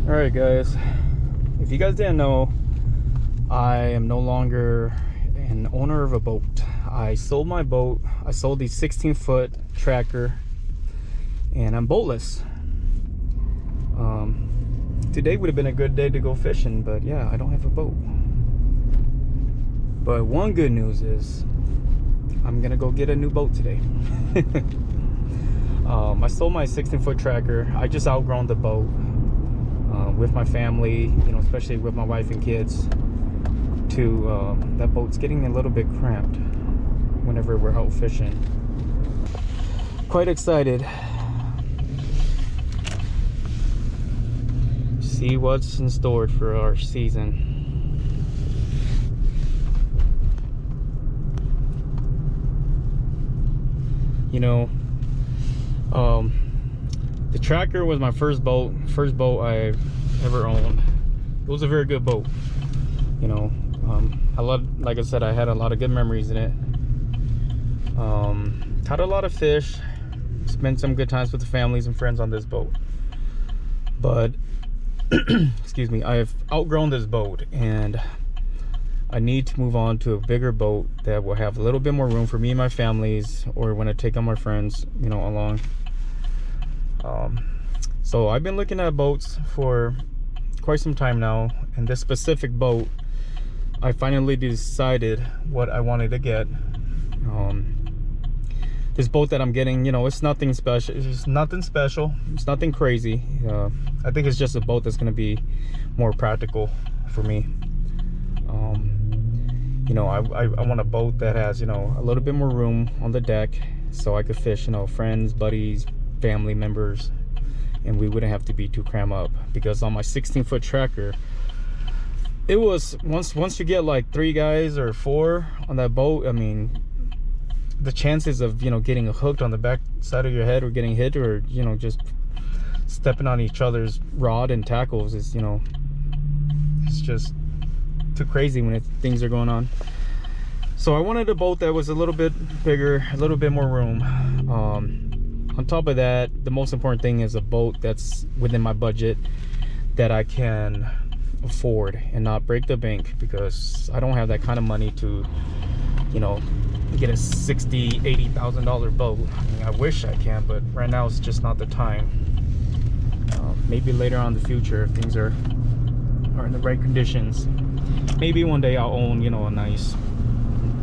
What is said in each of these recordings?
Alright guys, if you guys didn't know, I am no longer an owner of a boat. I sold my boat. I sold the 16-foot tracker and I'm boatless. Today would have been a good day to go fishing, but yeah, I don't have a boat. But one good news is I'm gonna go get a new boat today. I sold my 16-foot tracker. I just outgrown the boat. With my family, you know, especially with my wife and kids, that boat's getting a little bit cramped whenever we're out fishing. Quite excited. See what's in store for our season. You know, the tracker was my first boat I've ever owned. It was a very good boat. You know, like I said, I had a lot of good memories in it. Caught a lot of fish, spent some good times with the families and friends on this boat. But excuse me, I've outgrown this boat and I need to move on to a bigger boat that will have a little bit more room for me and my families, or when I take on my friends, you know, along. So I've been looking at boats for quite some time now, and this specific boat, I finally decided what I wanted to get. This boat that I'm getting, you know, it's nothing special. It's nothing special. It's nothing crazy. I think it's just a boat that's going to be more practical for me. You know, I want a boat that has, you know, a little bit more room on the deck, so I could fish, you know, friends, buddies, family members, and we wouldn't have to be too crammed up. Because on my 16-foot tracker, it was once you get like 3 guys or 4 on that boat, I mean, the chances of, you know, getting hooked on the back side of your head or getting hit, or, you know, just stepping on each other's rod and tackles is, you know, it's just too crazy when things are going on. So I wanted a boat that was a little bit bigger, a little bit more room. On top of that, the most important thing is a boat that's within my budget, that I can afford and not break the bank, because I don't have that kind of money to, you know, get a $60,000-$80,000 boat. I mean, I wish I can, but right now it's just not the time. Maybe later on in the future, if things are in the right conditions, maybe one day I'll own, you know, a nice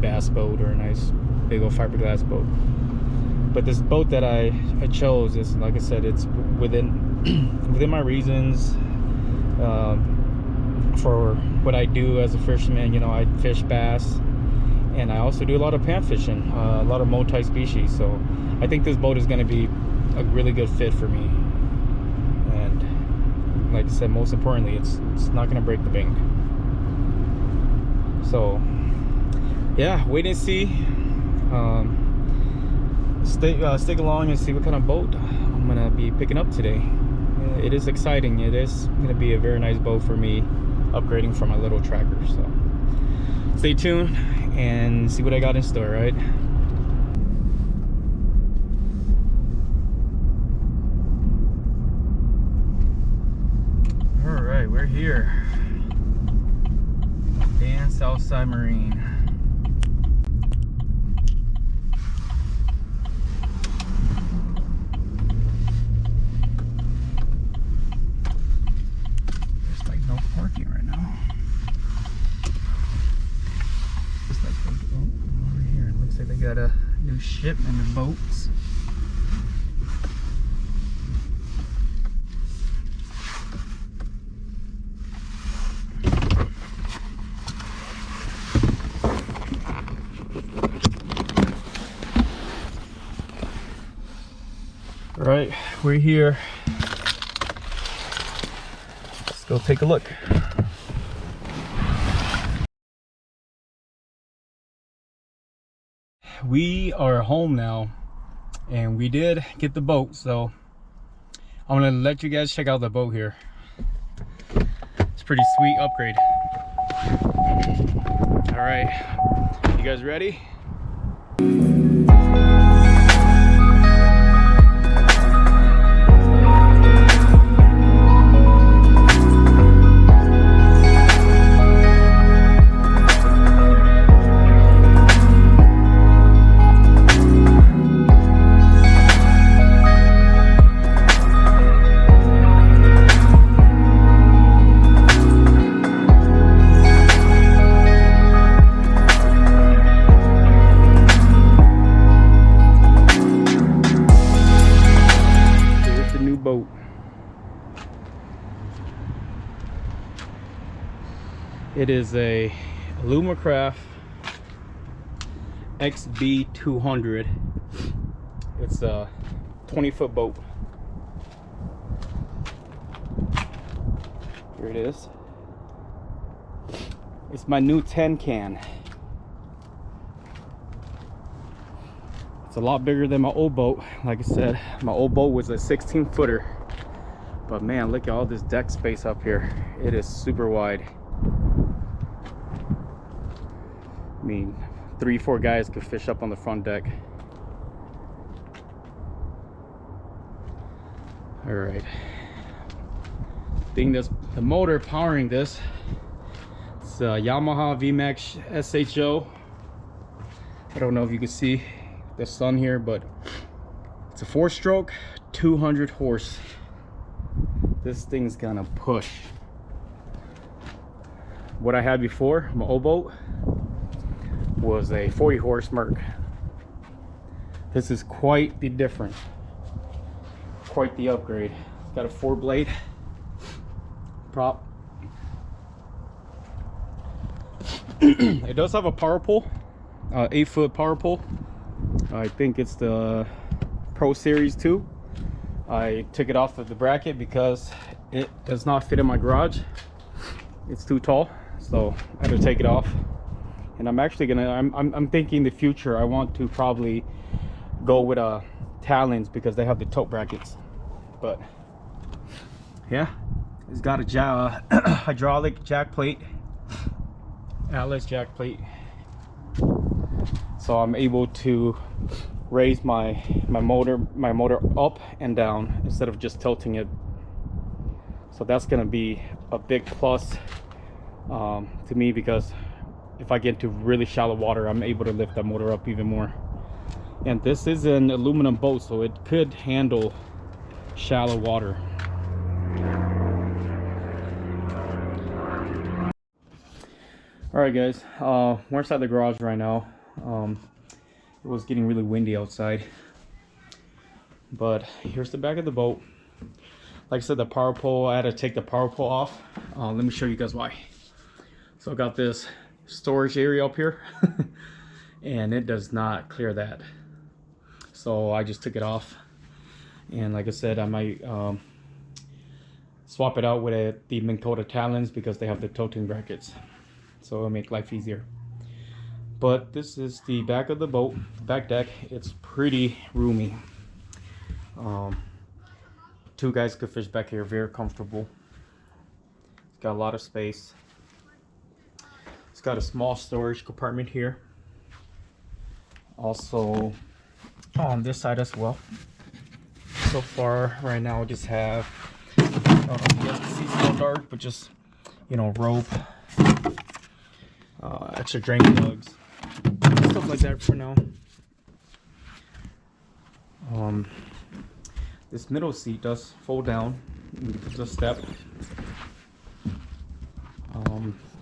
bass boat or a nice big old fiberglass boat. But this boat that I chose is, like I said, it's within my reasons for what I do as a fisherman. You know, I fish bass, and I also do a lot of pan fishing, a lot of multi-species. So I think this boat is going to be a really good fit for me. And like I said, most importantly, it's not going to break the bank. So yeah, wait and see. Stick along and see what kind of boat I'm gonna be picking up today. It is exciting. It is gonna be a very nice boat for me, upgrading from my little tracker. So stay tuned and see what I got in store, right? All right, we're here. Dan Southside Marine. Parking right now. Just like over here, it looks like they got a new shipment of boats. All right, we're here. Go take a look. We are home now, and we did get the boat, so I'm gonna let you guys check out the boat here. It's a pretty sweet upgrade. All right, you guys ready? new boat. It is a Alumacraft XB200. It's a 20-foot boat. Here it is. It's my new 10 can. It's a lot bigger than my old boat. Like I said, my old boat was a 16-footer. But man, look at all this deck space up here. It is super wide. I mean, 3-4 guys could fish up on the front deck. All right. Thing that's the motor powering this. It's a Yamaha VMAX SHO. I don't know if you can see the sun here, but it's a 4-stroke, 200 horse. This thing's gonna push. What I had before, my old boat, was a 40 horse Merc. This is quite the difference, quite the upgrade. It's got a 4-blade prop. It does have a power pole, 8-foot power pole. I think it's the Pro Series 2. I took it off of the bracket because it does not fit in my garage. It's too tall, so I had to take it off. And I'm actually gonna, I'm thinking in the future I want to probably go with Talons because they have the tote brackets. But yeah, it's got a hydraulic jack plate, Atlas jack plate, so I'm able to raise my motor up and down instead of just tilting it. So that's gonna be a big plus to me, because if I get into really shallow water, I'm able to lift that motor up even more. And this is an aluminum boat, so it could handle shallow water. All right, guys, we're inside the garage right now. It was getting really windy outside, but here's the back of the boat. Like I said, the power pole, I had to take the power pole off. Let me show you guys why. So I got this storage area up here and it does not clear that, so I just took it off. And like I said, I might swap it out with the Minn Kota Talons because they have the tilting brackets, so it'll make life easier. But this is the back of the boat, back deck. It's pretty roomy. 2 guys could fish back here, very comfortable. It's got a lot of space. It's got a small storage compartment here. Also on this side as well. So far right now I just have, you guys can see it's still dark, but just, you know, rope, extra drain plugs, stuff like that for now. This middle seat does fold down. It's a step.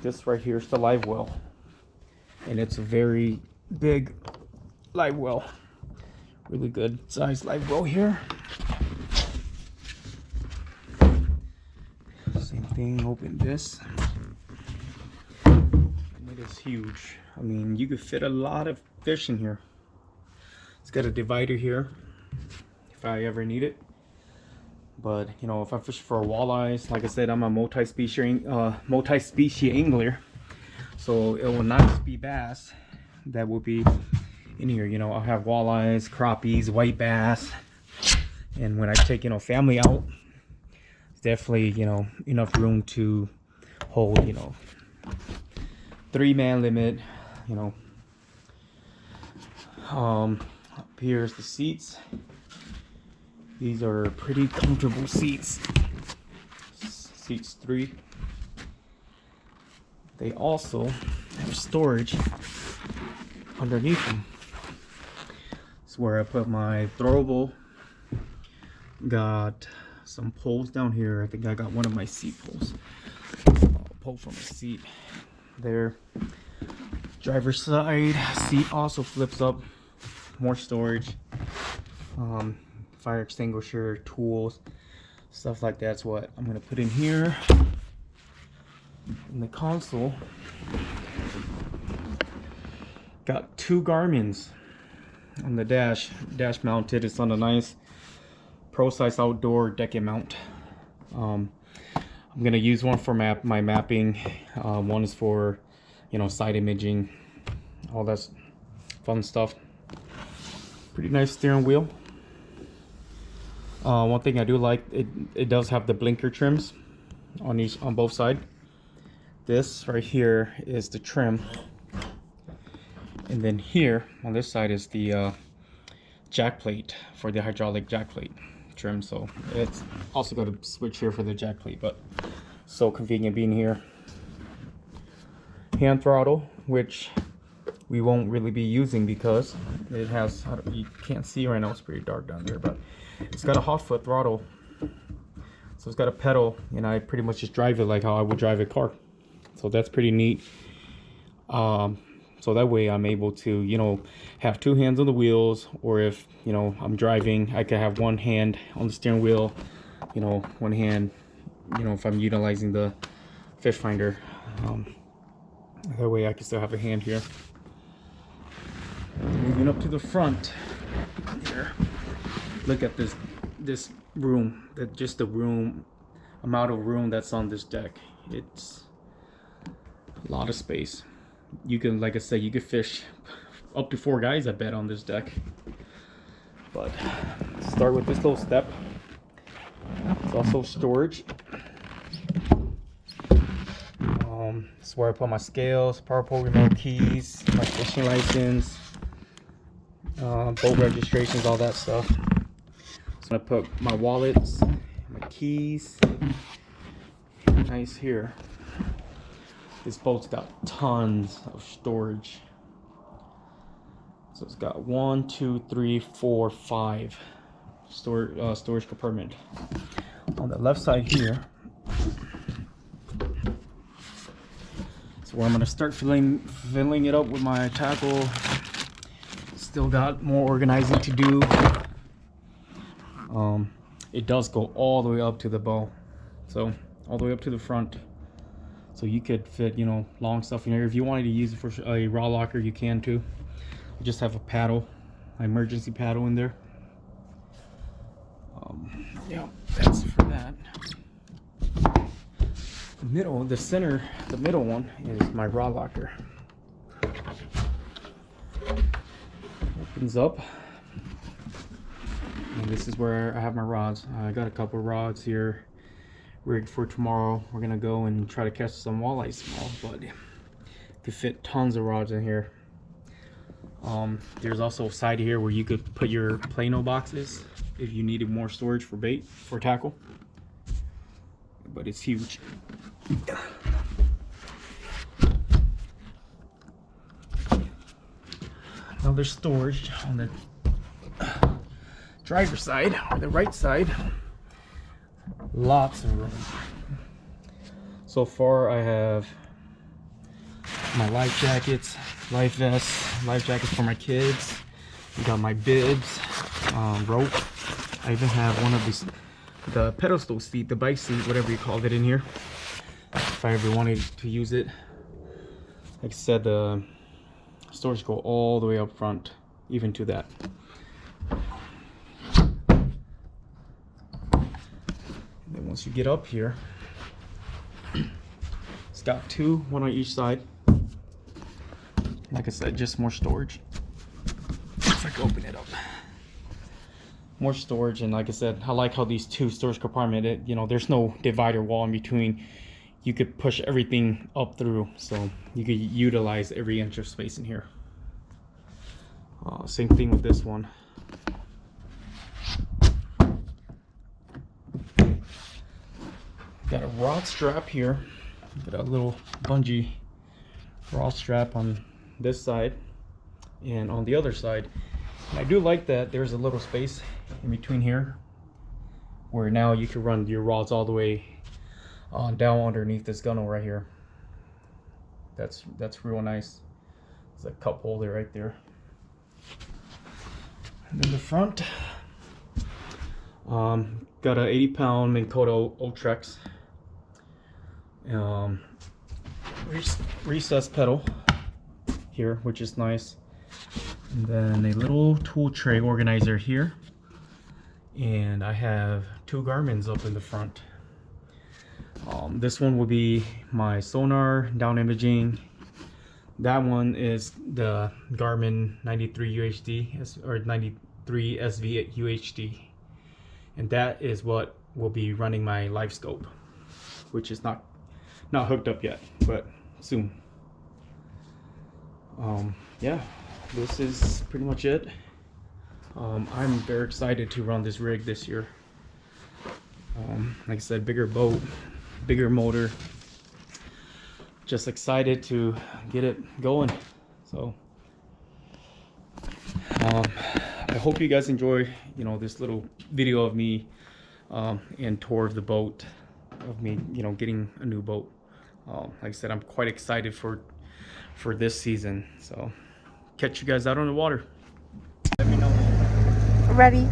This right here is the live well, and it's a very big live well, really good size live well here. Same thing, open this, and it is huge. I mean, you could fit a lot of fish in here. It's got a divider here if I ever need it. But you know, if I fish for walleyes, like I said, I'm a multi-species angler, so it will not just be bass that will be in here. You know, I'll have walleyes, crappies, white bass, and when I take, you know, family out, it's definitely, you know, enough room to hold, you know, 3-man limit. You know, up here's the seats. These are pretty comfortable seats. Seats 3. They also have storage underneath them. It's where I put my throwable. Got some poles down here. I think I got one of my seat poles. I'll pull from the seat there. Driver's side seat also flips up. More storage. Fire extinguisher, tools. Stuff like that's what I'm gonna put in here. In the console, got 2 Garmin's on the dash mounted. It's on a nice Pro Size Outdoor decking mount. I'm gonna use one for my mapping. One is for, you know, side imaging, all that fun stuff. Pretty nice steering wheel. One thing I do like, it does have the blinker trims on both sides. This right here is the trim, and then here on this side is the jack plate for the hydraulic jack plate trim. So it's also got a switch here for the jack plate, but so convenient being here. Hand throttle, which we won't really be using because it has, you can't see right now, it's pretty dark down there, but it's got a hot foot throttle. So it's got a pedal, and I pretty much just drive it like how I would drive a car. So that's pretty neat. So that way I'm able to, you know, have 2 hands on the wheels, or if, you know, I'm driving, I could have 1 hand on the steering wheel, you know, 1 hand, you know, if I'm utilizing the fish finder. That way I can still have a hand here. Moving up to the front here. Look at this room, just the amount of room that's on this deck. It's a lot of space. You can, like I said, you could fish up to 4 guys, I bet, on this deck. But start with this little step. It's also storage. This is where I put my scales, power pole remote keys, my fishing license, boat registrations, all that stuff. So I put my wallets, my keys. Nice here. This boat's got tons of storage. So it's got 1, 2, 3, 4, 5 storage compartment. On the left side here, so where I'm gonna start filling it up with my tackle. Still got more organizing to do. It does go all the way up to the bow, so all the way up to the front. So you could fit, you know, long stuff in here. If you wanted to use it for a raw locker, you can too. I just have a paddle, my emergency paddle in there. Yeah, that's for that. The middle one is my raw locker. Opens up, and this is where I have my rods. I got a couple of rods here rigged for tomorrow. We're gonna go and try to catch some walleyes tomorrow, but could fit tons of rods in here. There's also a side here where you could put your Plano boxes if you needed more storage for bait, for tackle, but it's huge. Another storage on the driver's side, or the right side. Lots of room. So far I have my life jackets, life vests, life jackets for my kids. We got my bibs, rope. I even have one of these, the pedestal seat, the bike seat, whatever you called it, in here, if I ever wanted to use it. Like I said, the storage go all the way up front, even to that. And then once you get up here, it's got 2, one on each side. Like I said, just more storage. If I can open it up, more storage. And like I said, I like how these 2 storage compartments, you know, there's no divider wall in between. You could push everything up through, so you could utilize every inch of space in here. Same thing with this one. Got a rod strap here. Got a little bungee rod strap on this side and on the other side. And I do like that there's a little space in between here where now you can run your rods all the way down underneath this gunnel right here. That's real nice. There's a cup holder right there. And then the front, Got a 80-pound Minn Kota Ultrex. Recessed pedal here, which is nice. And then a little tool tray organizer here. And I have 2 Garmin's up in the front. This one will be my sonar down imaging. That one is the Garmin 93 UHD or 93 SV UHD, and that is what will be running my live scope, which is not hooked up yet, but soon. Yeah, this is pretty much it. I'm very excited to run this rig this year. Like I said, bigger boat, bigger motor. Just excited to get it going. So I hope you guys enjoy, you know, this little video of me and tour of the boat, of me, you know, getting a new boat. Like I said, I'm quite excited for this season. So catch you guys out on the water. Let me know. Ready.